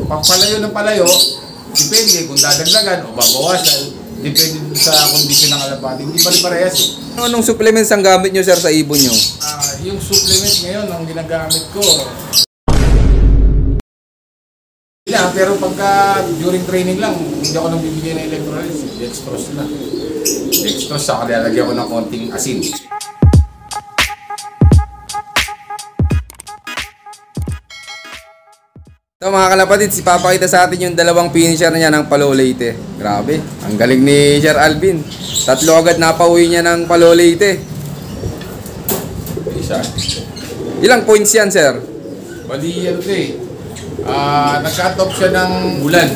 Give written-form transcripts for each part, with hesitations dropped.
Pag palayo ng palayo, depende kung dadagdagan o babawasan. Depende sa kondisyon ng kalapati. Hindi pa rin parehas. Anong supplements ang gamit nyo, sir, sa ibon nyo? Yung supplement ngayon, ang ginagamit ko, pero pagka during training lang, hindi ako nang bibigyan ng electrolytes. Dextrose lang. Dextrose, saka lalagyan ko ng konting asin. So mga kalapatid, ipapakita sa atin yung dalawang finisher niya ng Palo Leyte. Grabe, ang galing ni Sir Alvin. Tatlo agad napauwi niya ng Palo Leyte. Isa. Ilang points yan, sir? Bali, ano ito eh. Nag-cut off siya ng bulan.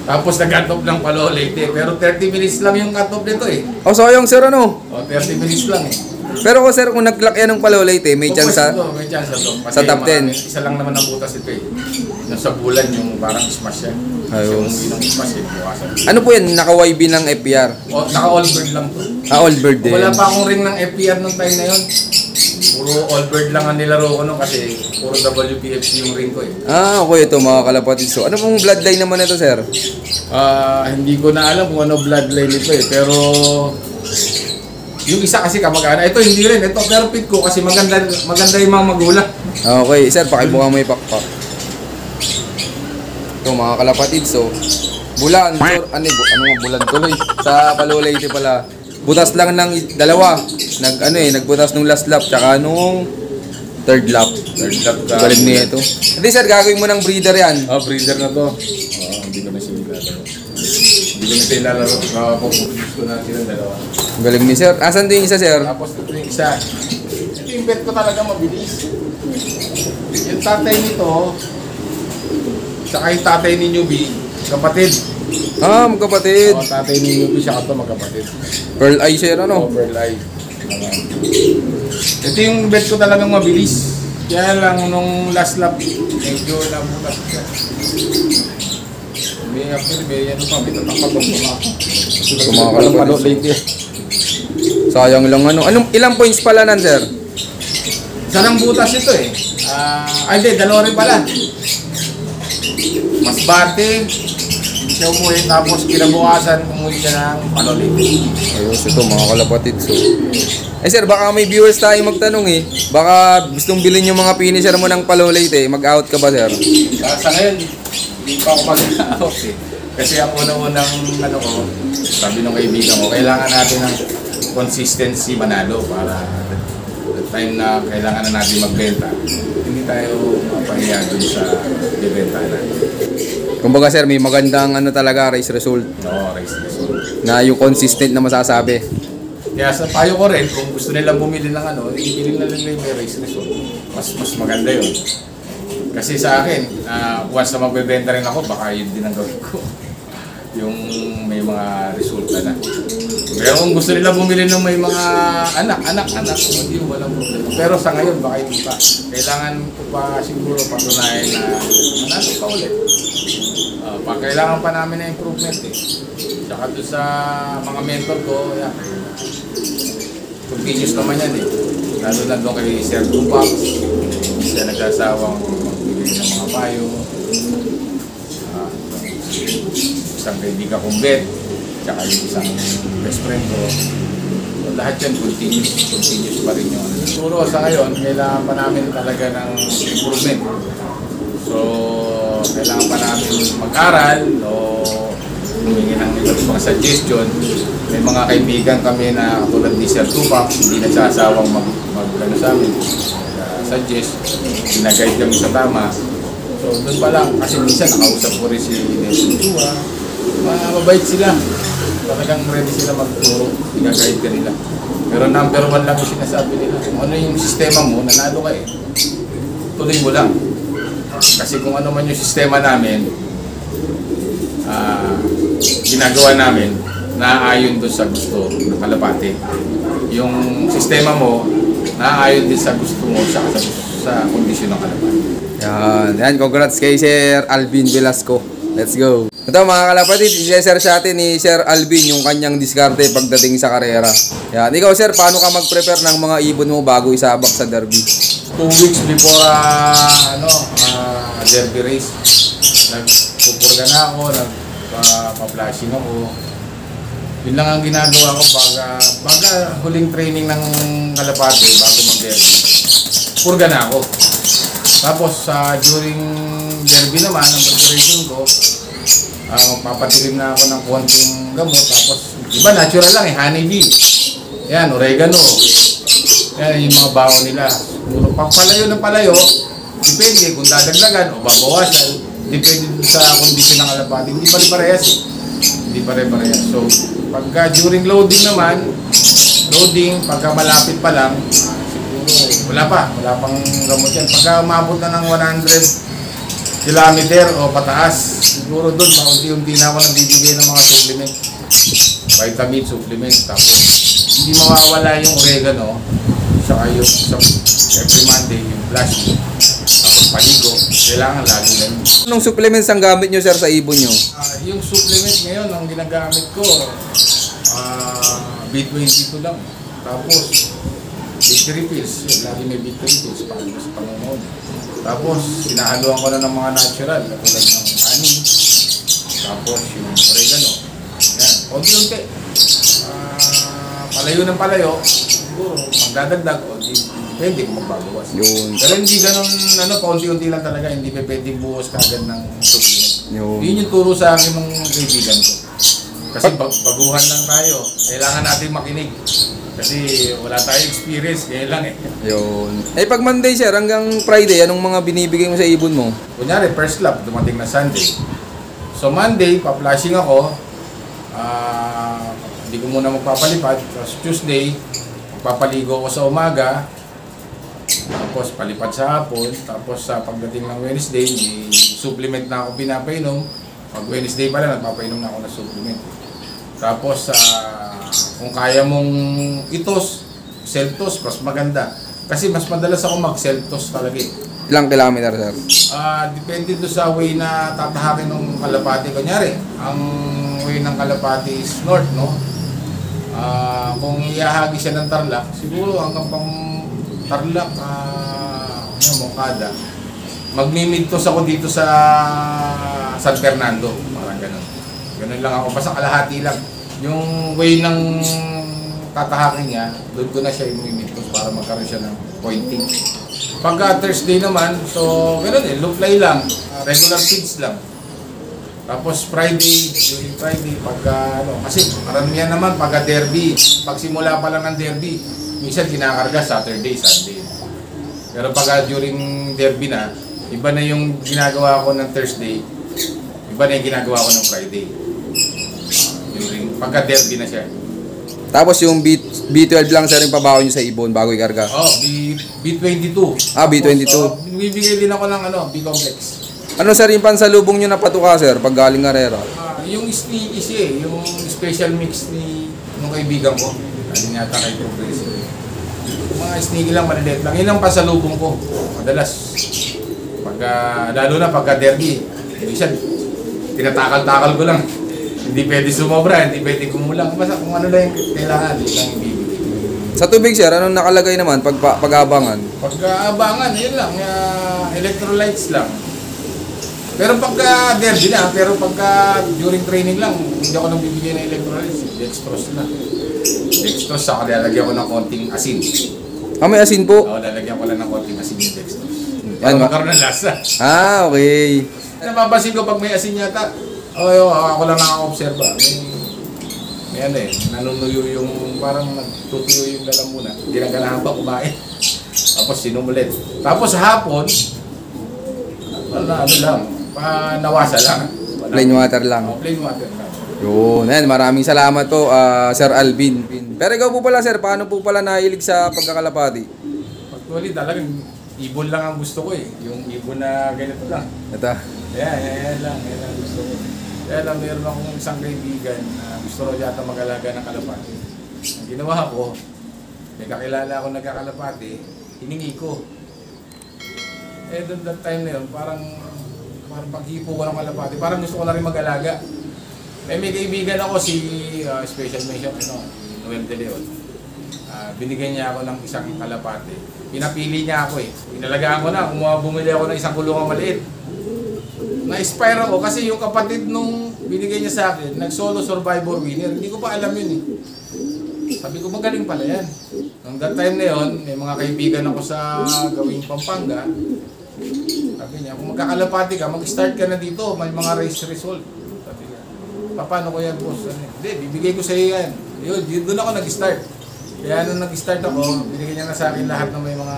Tapos nag-cut off ng Palo Leyte. Pero 30 minutes lang yung cut off nito eh. O, sayang, sir, ano? 30 minutes lang eh. Pero kung sir, kung nag-lock yan ng Palo Leyte, may chance sa... May chance to. Sa top 10. Isa lang naman ang butas ito eh. Yung sa bulan, yung parang smash yan. Ayos. Yung smash eh, bukasan. Ano po yan? Naka-YB ng FPR? Naka-all bird lang to. All bird din. Wala pa akong ring ng FPR nung time na yun. Puro all bird lang ang nilaro ko nung kasi puro WPFC yung ring ko eh. Okay ito mga kalapatid. So, ano pong bloodline naman ito, sir? Hindi ko na alam kung ano bloodline ito eh. Pero yung isa kasi kamag-ana. Ito hindi rin. Ito perfect ko kasi maganda yung mga magulang. Okay, sir, pakibuka mo yung pakpak. Ito mga kalapatid. So, bulan. Ano nga bulan tuloy? Sa Palo Leyte pala. Butas lang ng dalawa. Nagbutas nung last lap. Tsaka nung third lap. Galing niya ito. Hindi sir, gagawin mo ng breeder yan. Breeder na to. Hindi ko na siya nilalaro. Hindi ko na siya nilalaro. Pupulis ko na silang dalawa. Galing ni sir. Asan din yung isa, sir? Tapos ito yung isa. Ito yung bet ko talaga mabilis. Yung tatay nito, saka yung tatay ni Newbie, kapatid. Magkapatid. Tatay ni Newbie, saka ito magkapatid. Pearl Eye, sir, ano? Pearl Eye. Ito yung bet ko talagang mabilis. Kaya lang nung last lap, medyo nabutas siya. May tatakapag Kumakalang Palo Leyte. Sayang lang ano. Ilang points pala nan, sir? Isa ng butas ito eh. Hindi, dalawa rin pala. Mas bate, siya umuwi, tapos kinabukasan, umuwi siya ng Palo Leyte. Ayos, ito mga kalapatid. So, sir, baka may viewers tayo magtanong eh. Baka gustong bilhin yung mga finisher mo ng Palo Leyte. Mag-out ka ba, sir? Sa ngayon, hindi pa ako mag-out eh. Kasi ang unang-unang sabi ng kaibigan ko, kailangan natin ng consistency manalo para the time na kailangan na natin magbenta, hindi tayo mapahiya dun sa ibenta natin. Kumbaga sir, may magandang talaga race result. Oo, race result. Na yung consistent na masasabi. Kaya sa payo ko rin, kung gusto nilang bumili ng ibili na nila yung race result. Mas maganda yun. Kasi sa akin, once na magbebenta rin ako, baka yun din ang gawin ko. Yung may mga resulta na. Pero kung gusto nila bumili ng may mga anak, hindi mo walang problema. Pero sa ngayon, baka hindi pa. Kailangan ko pa siguro patunayan na manalo pa ulit. Kailangan pa namin na improvement eh. Saka doon sa mga mentor ko, continuous naman yan eh. Lalo na doon kay Sir Tupac, siya nagsasawang magbigay ng mga payo. Isang kaibigan kong bet, tsaka yung isang best friend ko. So, lahat yan continuous pa rin yun. Siguro sa ngayon, kailangan pa namin talaga ng improvement. So, kailangan pa namin mag-aral o humingi ng mga suggestion. May mga kaibigan kami na katulad ni Sir Tupac, hindi nagsasawang mag-ano sa amin, suggest, ginaguide kami sa tama. So, doon pa lang, kasi minsan nakausap ko rin si Nelson Chua. Mabait sila. Talagang ready sila magturo, ginaguide ka nila. Pero number 1 lang yung sinasabi nila. Kung ano yung sistema mo, nanalo ka eh. Tuloy mo lang. Kasi kung ano man yung sistema namin, ginagawa namin, naaayon doon sa gusto ng kalapate. Yung sistema mo, naaayon din sa gusto mo sa kondisyon ng kalapate. Yan, congrats kay Sir Alvin Velasco. Let's go. Ito mga kalapatid, i-share sa atin ni Sir Alvin yung kanyang diskarte pagdating sa karera. Yan, ikaw sir, paano ka mag-prepare ng mga ibon mo bago isabak sa derby? 2 weeks before derby race, nagpupurga na ako, nagpa-flashing ako. Yun lang ang ginagawa ko baga huling training ng kalapate bago mag-derby. Purga na ako. Tapos during derby naman, ang preparation ko, magpapatilim na ako ng konting gamot. Tapos, iba natural lang honeybee. Yan, oregano. Yan yung mga baon nila. Puro palayo ng palayo, depende kung dadagdagan o babawasan. Depende sa kondisyon ng kalapate. Hindi pare-parehas eh. Hindi pare-parehas. So, pagka during loading naman, pagka malapit pa lang, siguro wala pang gamot yan. Pagka umabot na ng 100 kilometer o pataas, siguro doon, paunti-unti na ako nagbibigay ng mga supplement. Vitamin supplement. Tapos, hindi mawawala yung oregano, saka yung every Monday, yung flash. Tapos paligo, kailangan lagi lang. Anong supplements ang gamit nyo, sir, sa ibon nyo? Yung supplement ngayon, ang ginagamit ko, B22 lang. Tapos, victory pills. Yun, lagi may victory pills para sa pangunod. Tapos, sinahaluan ko na ng mga natural, katulad ng honey. Tapos, yung oregano. Yan, unti-unti. Palayo ng palayo, siguro, magdadagdag o depende kung magbabawas. Yun. Pero hindi ganun, paunti-unti lang talaga, hindi pwedeng buhos kagad ng supplement. Yun yung turo sa akin ng kaibigan ko. Kasi baguhan lang tayo, kailangan natin makinig. Kasi wala tayong experience, kaya lang eh. Yun. Pag Monday, sir, hanggang Friday, anong mga binibigay mo sa ibon mo? Kunyari, first lap, dumating na Sunday. So Monday, pa-flashing ako. Hindi ko muna magpapalipad. Tapos Tuesday, magpapaligo ako sa umaga. Tapos palipad sa hapon. Tapos sa pagdating ng Wednesday, may supplement na ako pinapainom. Pag Wednesday pala, nagpapainom na ako ng supplement. Tapos kung kaya mong itos, self-toss, mas maganda. Kasi mas madalas ako mag-self-toss talaga eh. Ilang kilometer, sir? Depende doon sa way na tatahakin ng kalapati. Kunyari, ang way ng kalapati is north, no? Kung iahagi siya ng Tarlac, siguro hanggang pang Tarlac, Moncada. Magmimidtos ako dito sa San Fernando, parang ganun. Ganun lang ako, basta kalahati lang. Yung way ng tatahakin niya, doon ko na siya imimidtos para magkaroon siya ng pointing. Pagka Thursday naman, so ganun low fly lang, regular feeds lang. Tapos Friday, during Friday, pagka kasi maramihan naman pagka derby, pag simula pa lang ng derby, minsan kinakarga Saturday, Sunday. Pero pagka during derby na, iba na yung ginagawa ko ng Thursday, iba na yung ginagawa ko ng Friday. During pagka derby na siya. Tapos yung B12 lang, sir, yung pabaho nyo sa ibon bago ikarga? B22. B22. Bibigay din ako ng B-complex. Ano, sir, yung pansalubong nyo na patuka, sir, pag galing Arera? Yung sneaky siya yung special mix ni nung kaibigan ko. Galing yata kay Progressive. Mga sneaky lang, maliliit lang. Yun ang pasalubong ko. Madalas. Lalo na pagka derby. Minsan, tinatakal-takal ko lang. Hindi pwede sumobra, hindi pwede kumulang. Basta kung ano lang yung kailangan, yun lang ibibigay. Sa tubig, sir, anong nakalagay naman pag-abangan? Pag-abangan, yun lang. Electrolytes lang. Pero pagka derby na, pero pagka during training lang, hindi ako nang bibigay ng electrolytes. Dextrose na. Dextrose, saka lalagyan ko ng konting asin. May asin po? Oo, lalagyan ko lang ng konting asin yung dextrose. Para magkaroon ng lasa. Okay. Napapansin ko pag may asin yata, ako lang nakaka-observe. May nanunuyo yung, parang nagtutuyo yung lalamunan. Ginaganahan pa kumain. Tapos sinumulit. Tapos hapon, nawasa lang. Plain water lang. Plain water lang. Yun. Maraming salamat po, Sir Alvin. Pero ikaw po pala, sir, paano po pala nahilig sa pagkakalapati? Actually, talagang ibon lang ang gusto ko eh. Yung ibon na ganito lang. Ito. Yan lang gusto ko. Kaya lang, meron akong isang kaibigan na gusto rin yata mag-alaga ng kalapati. Ang ginawa ko, may kakilala ako nagkakalapati, hiningi ko. Doon that time na yun, parang paghipo ko ng kalapati, parang gusto ko na rin mag-alaga. May kaibigan ako special mention, Noel De Leon. Binigyan niya ako ng isang kalapati. Pinapili niya ako eh. Inalagaan ko na, bumili ako ng isang kulungang maliit. na-inspire ako kasi yung kapatid nung binigay niya sa akin, nag-solo survivor winner. Hindi ko pa alam yun eh. Sabi ko, magaling pala yan. Nung that time na yun, may mga kaibigan ako sa gawing Pampanga. Sabi niya, kung magkakalapati ka, mag-start ka na dito, may mga race result. Sabi niya, paano ko yan, boss? Hindi, bibigay ko sa iyo yan. Yun, doon ako nag-start. Kaya nung nag-start ako, binigay niya na sa akin lahat ng may mga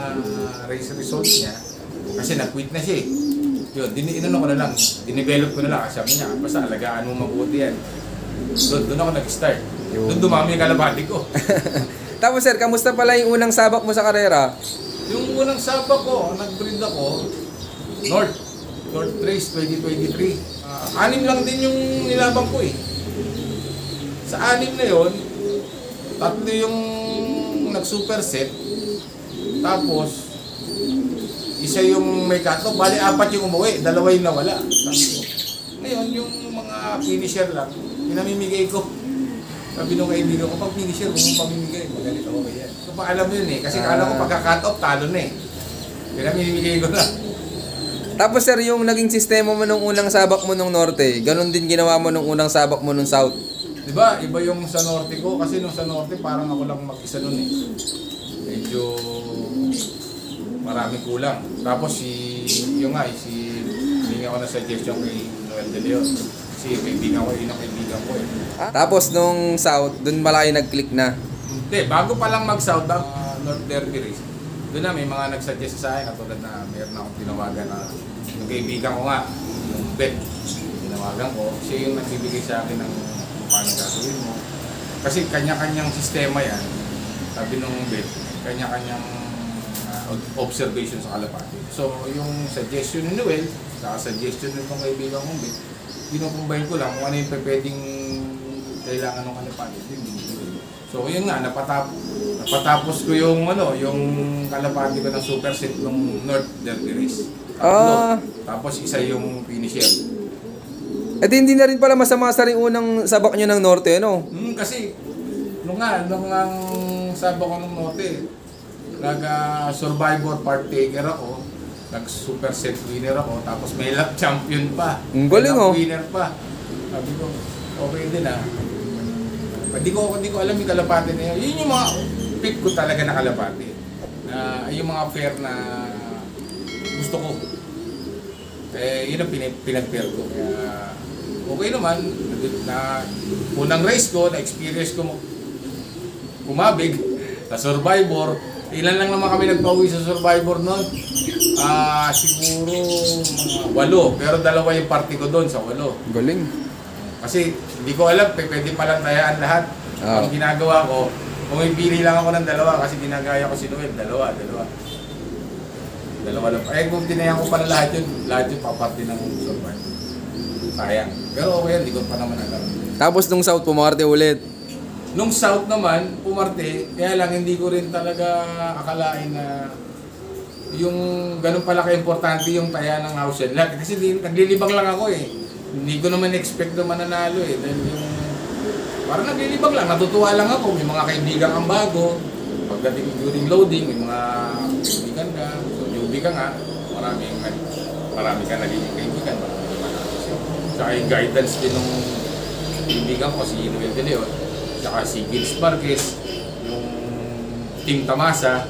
race results niya. Kasi nag-quit na siya eh. Yun, inano ko na lang, dinevelop ko na lang. Sabi niya, basta alagaan mo mabuti yan. Doon ako nag-start. Doon dumami yung kalapati ko. Tapos sir, kamusta pala yung unang sabak mo sa karera? Yung unang sabak ko, nag-breed ako, North Race 2023. Anim lang din yung nilabang ko eh. Sa anim na yon, 3 yung nag-superset, tapos isa yung may cut-off, bali 4 yung umuwi, 2 yung nawala. Ngayon, yung mga finisher lang, pinamimigay ko. Sabi nung kaibigan ko, pag finisher, kung mong pamimigay, magalit ako kaya. So pa alam yun eh, kasi kala ko pagka-cut-off, talo na eh. Pinamimigay ko na. Tapos sir, yung naging sistema mo nung unang sabak mo nung norte, ganun din ginawa mo nung unang sabak mo nung south. Diba, iba yung sa norte ko, kasi nung sa norte parang ako lang mag-isa nun eh. Medyo maraming kulang. Tapos yung hindi ako na suggestion kay Noel De Leon. Kasi kaibigan ko, yun ang kaibigan ko eh. Tapos nung south, dun malaki nag-click na. Hindi, bago pa lang mag-south, North Derby Race, doon na may mga nagsuggest sa akin, katulad na mayroon akong tinawagan na yung kaibigan ko nga, yung Bet, tinawagan ko, siya yung nagbibigay sa akin ng paano gagawin mo. Kasi kanya-kanyang sistema yan, sabi nung Bet, kanya-kanyang observation sa kalapati. So, yung suggestion ni Noel, saka suggestion nitong kaibigan kong Bet, pinukumbine ko lang kung ano yung pwedeng kailangan ng kalapati. So, yun nga, napatapos ko yung kalapati ko ng superset ng North Derby Race. Tapos isa yung finisher. Eh hindi na rin pala masama sa rin unang sabak nyo ng norte, no? Kasi, nung ang sabak ko ng norte, nag-survivor partaker ako, nag-superset winner ako, tapos may lap champion pa. Ang galing oh. Winner pa. Sabi ko, okay din ah. Hindi ko alam yung kalapati na yun. Yun yung mga pick ko talaga na kalapati. Yung mga pair na gusto ko. Yun ang pinag-pair ko. Kaya okay naman. Unang race ko, na-experience ko kumabig sa Survivor. Ilan lang naman kami nagpauwi sa Survivor noon. Siguro mga 8. Pero 2 yung party ko doon sa 8. Galing. Kasi hindi ko alam, pwede palang tayaan lahat. Ang ginagawa ko, pumipili lang ako ng 2 kasi ginagaya ko si Noel, 2 lang. Kung tinayan ko pala lahat yun paparte ng Survivor. Sayang. Pero okay yan, hindi ko pa naman alam. Tapos nung south, pumarte ulit. Nung south naman, pumarte, kaya lang hindi ko rin talaga akalain na yung ganun pala ka-importante yung taya ng house and lot. Kasi naglilibang lang ako eh. Hindi ko naman expect na mananalo eh. Dahil yung, parang naglilibang lang, natutuwa lang ako. May mga kaibigan kang bago. Pagdating during loading, may mga kaibigan ka. So, newbie ka nga. Marami ka nagiging kaibigan. Tsaka yung guidance din ng kaibigan ko, si Noel De Leon. Tsaka si Gils Marquez, yung Team Tamasa.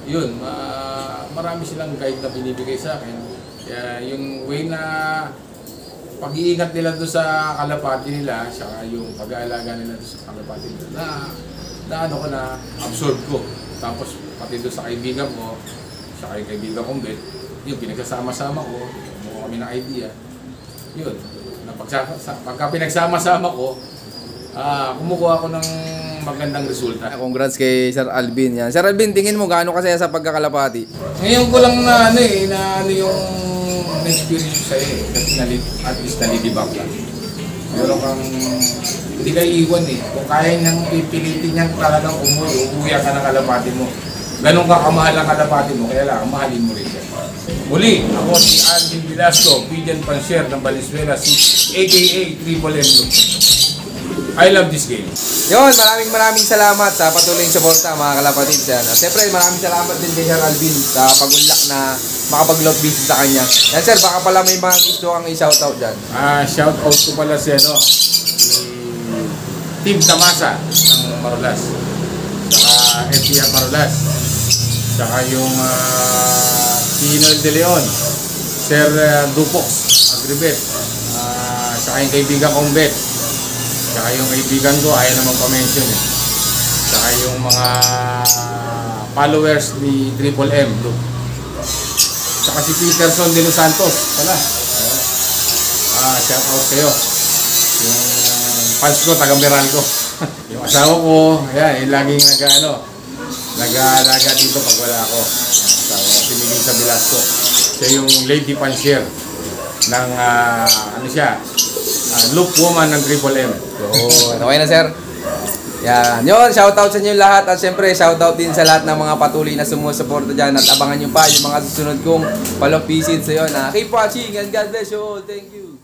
Yun, marami silang guide na binibigay sa akin. Kaya yung way na pag-iingat nila doon sa kalapati nila, saka yung pag-aalaga nila doon sa kalapati nila, na absorb ko. Tapos pati doon sa kaibigan ko, saka yung kaibigan kong Bet, yun, pinagsama-sama ko, kumuha kami ng idea. Yun, pagka pinagsama-sama ko, kumukuha ko ng magandang resulta. Congrats kay Sir Alvin yan. Sir Alvin, tingin mo gaano kasaya sa pagkakalapati? Ngayon ko lang na yung experience sa'yo eh. Kasi at least nalilibak lang. Meron kang, hindi ka iiwan eh. Kung kaya niyang pipilitin niyang talagang uuwi ka ng kalapati mo. Ganun ka kamahal ang kalapati mo, kaya lang, mahalin mo rin siya. Muli, ako si Alvin Velasco, Pigeon Pansier ng Valenzuela, aka Triple M Blue. I love this game. Yun, maraming salamat sa patuloy suporta mga kalapatid. Siyempre, maraming salamat din kay Sir Alvin sa pag-unlock na makapag-love visit sa kanya. Yan sir, baka pala may mga gusto kang i-shoutout dyan. Shout out ko pala si si Team Tamasa ng Marulas. Saka FDR Marulas. Saka yung si Noel De Leon, Sir Dupox Agribet. Saka yung kaibigan kong Bet. Saka yung kaibigan ko, ayaw naman pa-mention eh. Saka yung mga followers ni Triple M. Saka si Peterson de Los Santos. Pala. Shout out sa'yo. Yung fans ko, taga Meralco. Yung asawa ko, yan, yung laging nag-aalaga dito pag wala ako. Asawa ko, si Melissa Velasco. Siya yung lady fancier ng, loop woman ng Triple M. So, okay na sir. Yan. Yun, shoutout sa inyo lahat. At syempre, shoutout din sa lahat ng mga patuloy na sumusuporta dyan. At abangan nyo pa yung mga susunod kong follow-up visits. So yun, keep watching and God bless you all. Thank you.